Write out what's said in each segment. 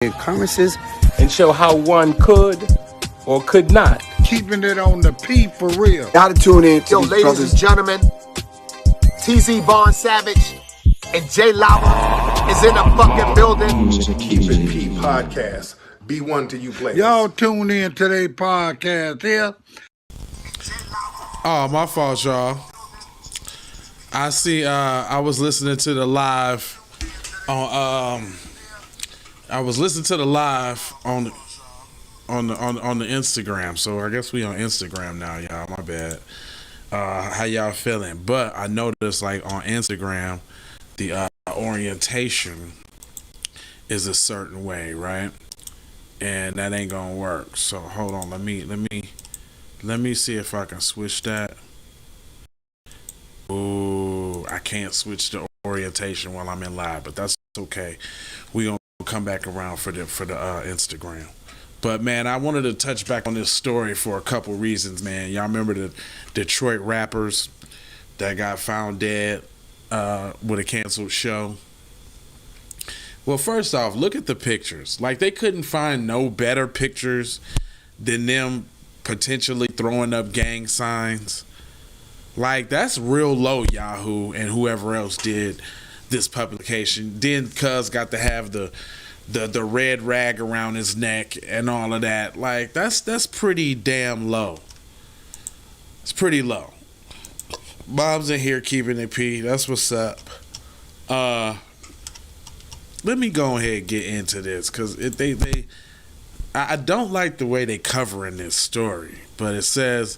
occurrences and show how one could or could not. Keeping it on the P for real. Gotta tune in to Yo, these ladies brothers. and gentlemen, TZ Vaughn Savage and Jay Lauer is in the fucking building. Keep It P podcast. Be one to you players. Y'all tune in to their podcast here. Oh, my fault, y'all. I see. I was listening to the live on. I was listening to the live on the Instagram. So I guess we on Instagram now, y'all. My bad. How y'all feeling? But I noticed, like, on Instagram, the orientation is a certain way, right? And that ain't gonna work. So hold on. Let me see if I can switch that. Ooh, I can't switch the orientation while I'm in live, but that's okay. We gonna come back around for the Instagram. But man, I wanted to touch back on this story for a couple reasons, man. Y'all remember the Detroit rappers that got found dead with a canceled show? Well, first off, look at the pictures. Like, they couldn't find no better pictures than them potentially throwing up gang signs. Like, that's real low, Yahoo and whoever else did this publication. Then Cuz got to have the red rag around his neck and all of that. Like, that's pretty damn low. It's pretty low. Bob's in here keeping it P. That's what's up. Let me go ahead and get into this, because I don't like the way they covering this story. But it says,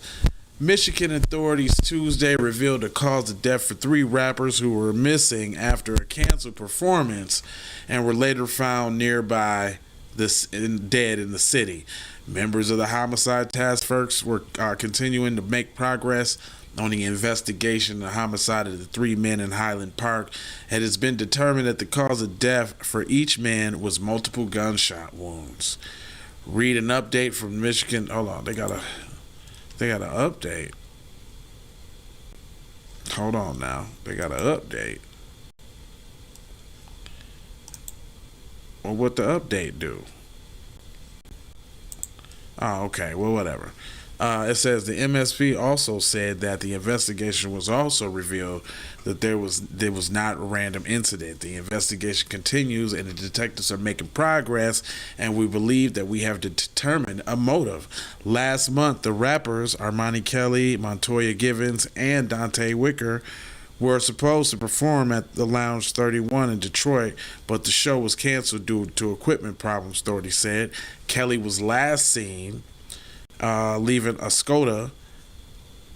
Michigan authorities Tuesday revealed the cause of death for 3 rappers who were missing after a canceled performance and were later found nearby dead in the city. Members of the homicide task force are continuing to make progress on the investigation of the homicide of the 3 men in Highland Park. It has been determined that the cause of death for each man was multiple gunshot wounds. Read an update from Michigan. Hold on, they got an update. Hold on now. They got an update. Well, what the update do? Oh, okay. Well, whatever. It says the MSP also said that the investigation was also revealed that there was not a random incident. The investigation continues and the detectives are making progress, and we believe that we have determined a motive. Last month, the rappers Armani Kelly, Montoya Givens, and Dante Wicker were supposed to perform at the Lounge 31 in Detroit, but the show was canceled due to equipment problems, authorities said. Kelly was last seen leaving Ascota,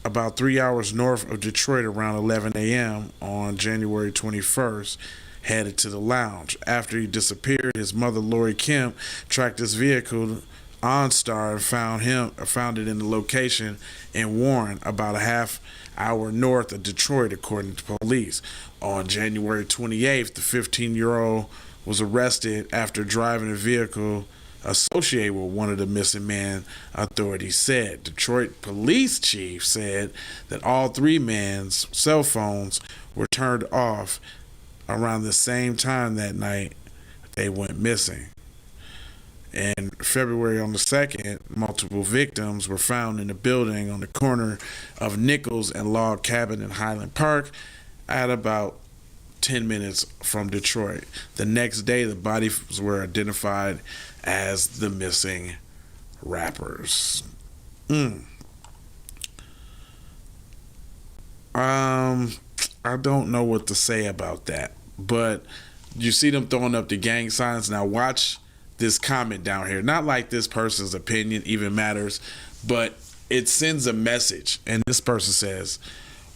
about 3 hours north of Detroit, around 11 a.m. on January 21st, headed to the lounge. After he disappeared, his mother, Lori Kemp, tracked his vehicle OnStar and found it in the location in Warren, about a half hour north of Detroit, according to police. On January 28th, the 15-year-old was arrested after driving a vehicle associated with one of the missing men, authorities said. Detroit police chief said that all 3 men's cell phones were turned off around the same time that night they went missing. In February on the 2nd, multiple victims were found in a building on the corner of Nichols and Log Cabin in Highland Park at about 10 minutes from Detroit. The next day, the bodies were identified as the missing rappers. I don't know what to say about that, but you see them throwing up the gang signs. Now watch this comment down here. Not like this person's opinion even matters, but it sends a message. And this person says,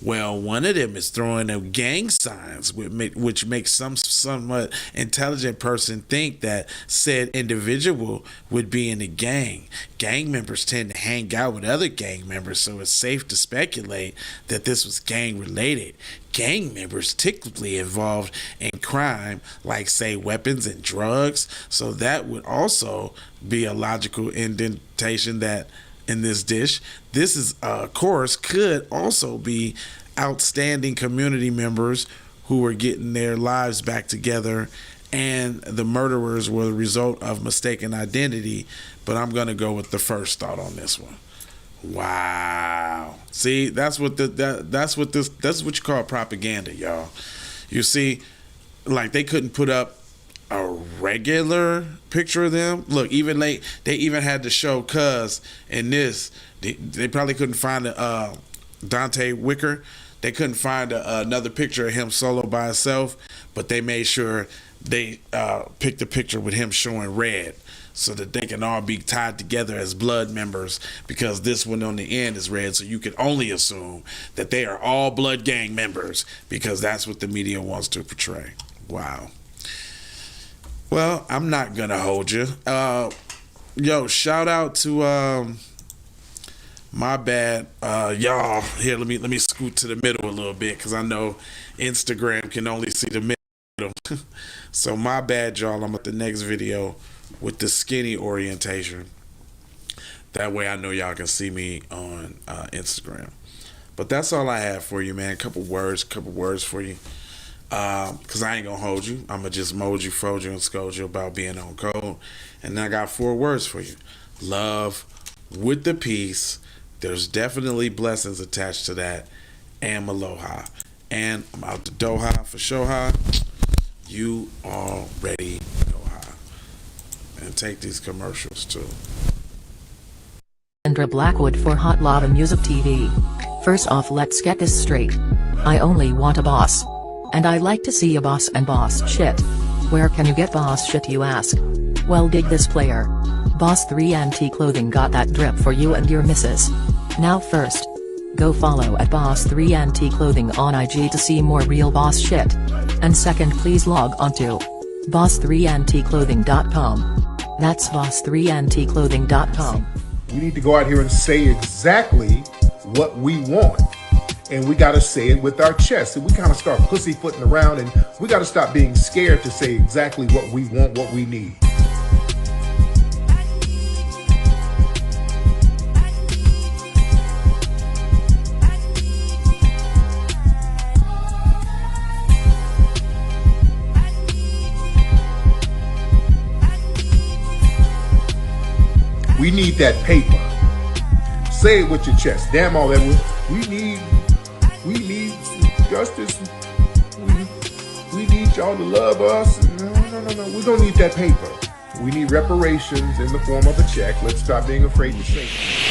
well, one of them is throwing up gang signs, which makes some somewhat intelligent person think that said individual would be in a gang. Gang members tend to hang out with other gang members, so it's safe to speculate that this was gang related. Gang members typically involved in crime, like, say, weapons and drugs, so that would also be a logical indentation that in this dish. This is, of course, could also be outstanding community members who are getting their lives back together and the murderers were the result of mistaken identity, but I'm going to go with the first thought on this one. Wow. See, that's what that's what you call propaganda, y'all. You see, like, they couldn't put up a regular picture of them. Look, even they even had to show Cuz in this. They probably couldn't find Dante Wicker. They couldn't find another picture of him solo by himself, but they made sure they picked a picture with him showing red, so that they can all be tied together as blood members, because this one on the end is red, so you can only assume that they are all blood gang members, because that's what the media wants to portray. Wow. Well, I'm not gonna hold you. Yo, shout out to my bad, y'all. Here, let me scoot to the middle a little bit, because I know Instagram can only see the middle. So my bad, y'all. I'm at the next video with the skinny orientation. That way I know y'all can see me on Instagram. But that's all I have for you, man. Couple words for you. Because I ain't gonna hold you. I'm gonna just mold you, fold you, and scold you about being on code. And then I got 4 words for you. Love with the peace. There's definitely blessings attached to that. And aloha. And I'm out to Doha for Shoha. You already know how. And take these commercials too. Andra Blackwood for Hot Lava Music TV. First off, let's get this straight. I only want a boss. And I like to see a boss and boss shit. Where can you get boss shit, you ask? Well, dig this player. Boss 3 NT Clothing got that drip for you and your missus. Now first, go follow at Boss 3 NT Clothing on IG to see more real boss shit. And second, please log on to boss3ntclothing.com. That's boss3ntclothing.com. We need to go out here and say exactly what we want. And we got to say it with our chest. And we kind of start pussyfooting around, and we got to stop being scared to say exactly what we want, what we need. We need that paper. Say it with your chest. Damn all that. We need justice. We need y'all to love us. No. We don't need that paper. We need reparations in the form of a check. Let's stop being afraid to say it.